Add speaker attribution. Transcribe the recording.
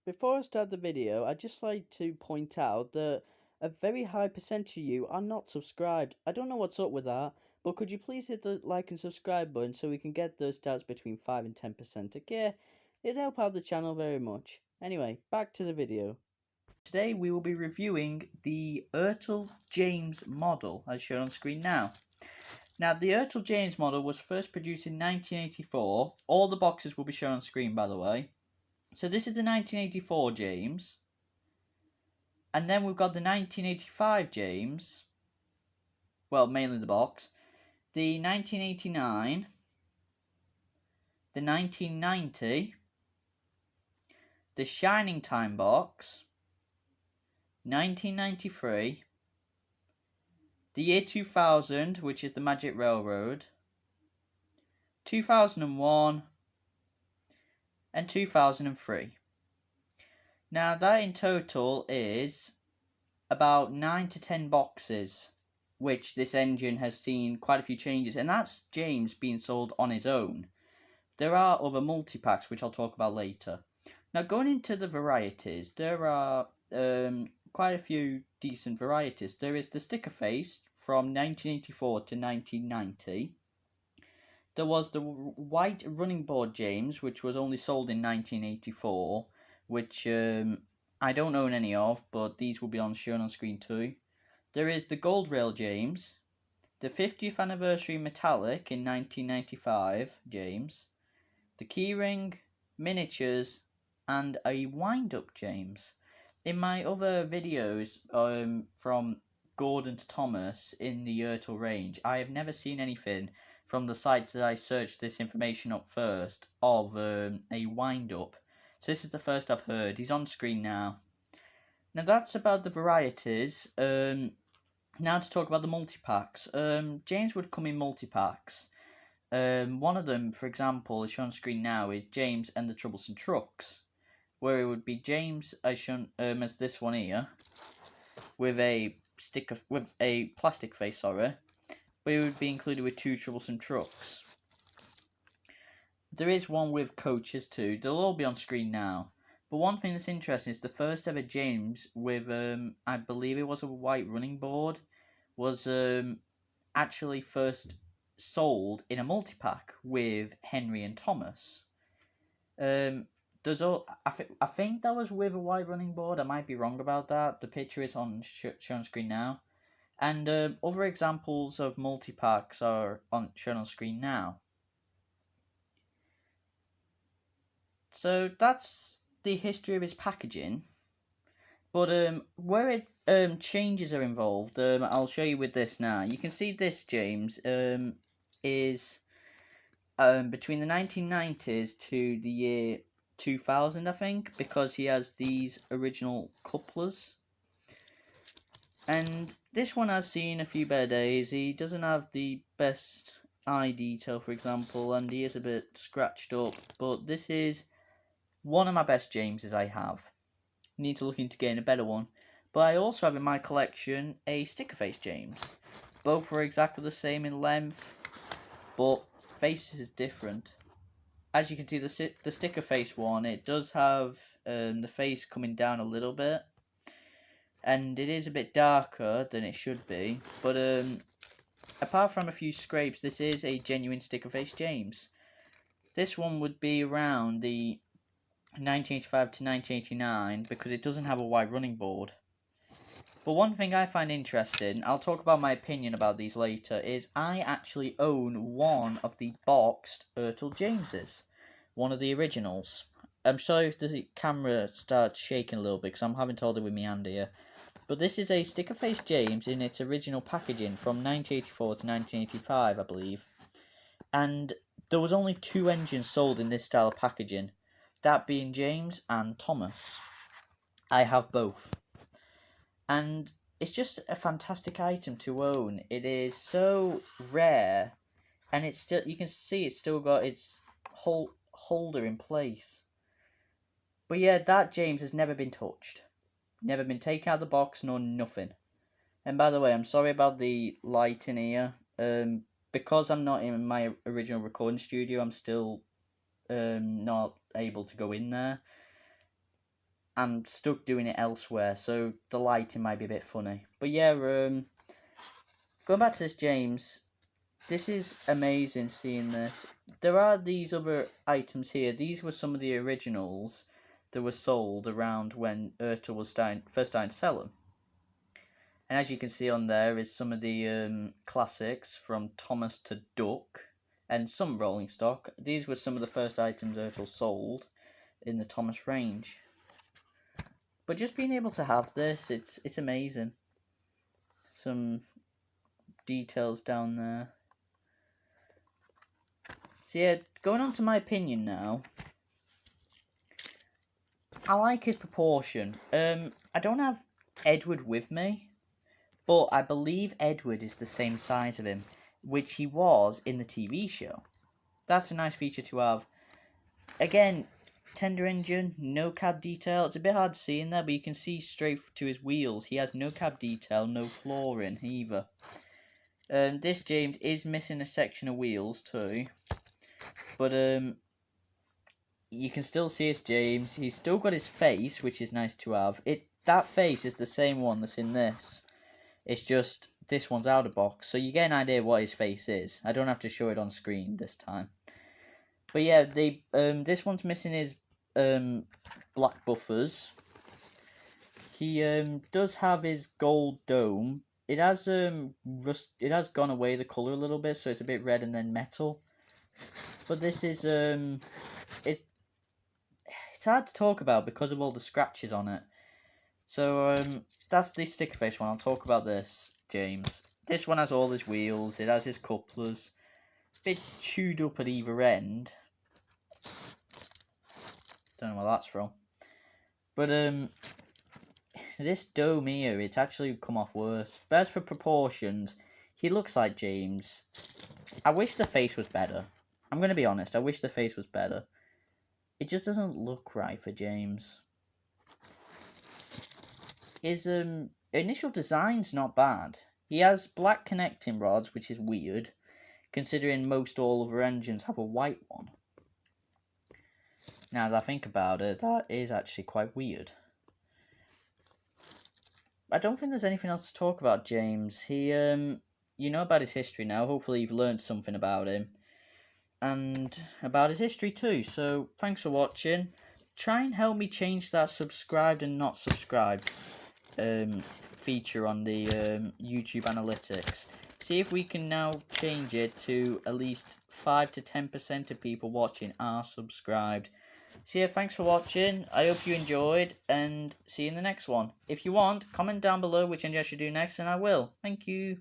Speaker 1: Before I start the video, I'd just like to point out that a very high percentage of you are not subscribed. I don't know what's up with that, but could you please hit the like and subscribe button so we can get those stats between 5 and 10%, okay? It'd help out the channel very much. Anyway, back to the video. Today we will be reviewing the Ertl James model, as shown on screen now. Now, the Ertl James model was first produced in 1984. All the boxes will be shown on screen, by the way. So this is the 1984 James. And then we've got the 1985 James. Well, mainly the box. The 1989. The 1990. The Shining Time box. 1993. The year 2000, which is the Magic Railroad. 2001. And 2003. Now that in total is about 9 to 10 boxes, which this engine has seen quite a few changes, and that's James being sold on his own. There are other multi-packs, which I'll talk about later. Now going into the varieties, there are quite a few decent varieties. There is the sticker face from 1984 to 1990. There was the white running board James, which was only sold in 1984, which I don't own any of, but these will be shown on screen too. There is the gold rail James, the 50th anniversary metallic in 1995 James, the keyring, miniatures, and a wind-up James. In my other videos from Gordon to Thomas in the Ertl range, I have never seen anything from the sites that I searched this information up first of a wind-up. So this is the first I've heard. He's on screen now. Now that's about the varieties. Now to talk about the multi-packs. James would come in multi-packs. One of them, for example, is shown on screen now, is James and the Troublesome Trucks, where it would be James as shown as this one here, with a plastic face, sorry, but it would be included with 2 Troublesome Trucks. There is one with coaches too. They'll all be on screen now. But one thing that's interesting is the first ever James with I believe it was a white running board was actually first sold in a multi-pack with Henry and Thomas. I think that was with a white running board. I might be wrong about that. The picture is shown on screen now. And other examples of multi-packs are shown on screen now. So that's the history of his packaging. But where it changes are involved, I'll show you with this now. You can see this James is between the 1990s to the year 2000, I think, because he has these original couplers. And this one has seen a few better days. He doesn't have the best eye detail, for example, and he is a bit scratched up. But this is one of my best Jameses I have. Need to look into getting a better one. But I also have in my collection a sticker face James. Both are exactly the same in length, but face is different. As you can see, the sticker face one, it does have the face coming down a little bit, and it is a bit darker than it should be. But apart from a few scrapes, this is a genuine sticker face James. This one would be around the 1985 to 1989 because it doesn't have a wide running board. But one thing I find interesting, I'll talk about my opinion about these later, is I actually own one of the boxed Ertl Jameses, one of the originals. I'm sorry if the camera starts shaking a little bit because I'm having to hold it with my hand here. But this is a sticker face James in its original packaging from 1984 to 1985, I believe. And there was only 2 engines sold in this style of packaging, that being James and Thomas. I have both. And it's just a fantastic item to own. It is so rare, and it's still, you can see it's still got its holder in place. But yeah, that James has never been touched. Never been taken out of the box, nor nothing. And by the way, I'm sorry about the light in here. Because I'm not in my original recording studio, I'm still not able to go in there. I'm stuck doing it elsewhere, so the lighting might be a bit funny. But yeah, going back to this James, this is amazing seeing this. There are these other items here. These were some of the originals that were sold around when Ertl was first starting to sell them. And as you can see on there is some of the classics from Thomas to Duck and some rolling stock. These were some of the first items Ertl sold in the Thomas range. But just being able to have this, it's amazing. Some details down there. So yeah, going on to my opinion now. I like his proportion. I don't have Edward with me, but I believe Edward is the same size of him, which he was in the TV show. That's a nice feature to have. Again, tender engine, no cab detail. It's a bit hard to see in there, but you can see straight to his wheels. He has no cab detail, no flooring either. This James is missing a section of wheels too, but you can still see his James. He's still got his face, which is nice to have. That face is the same one that's in this. It's just this one's out of box, so you get an idea what his face is. I don't have to show it on screen this time. But yeah, this one's missing his black buffers. He does have his gold dome. It has it has gone away the color a little bit, so it's a bit red and then metal. But this is it's hard to talk about because of all the scratches on it. So that's the sticker face one. I'll talk about this, James. This one has all his wheels. It has his couplers. Bit chewed up at either end. Don't know where that's from. But this dome here, it's actually come off worse. But as for proportions, he looks like James. I wish the face was better. I'm going to be honest. I wish the face was better. It just doesn't look right for James. His initial design's not bad. He has black connecting rods, which is weird, considering most all other engines have a white one. Now, as I think about it, that is actually quite weird. I don't think there's anything else to talk about James. He, you know about his history now. Hopefully you've learned something about him. And about his history too. So, thanks for watching. Try and help me change that subscribed and not subscribed feature on the YouTube analytics. See if we can now change it to at least 5 to 10% of people watching are subscribed. So yeah, thanks for watching. I hope you enjoyed, and see you in the next one. If you want, comment down below which engine I should do next, and I will. Thank you.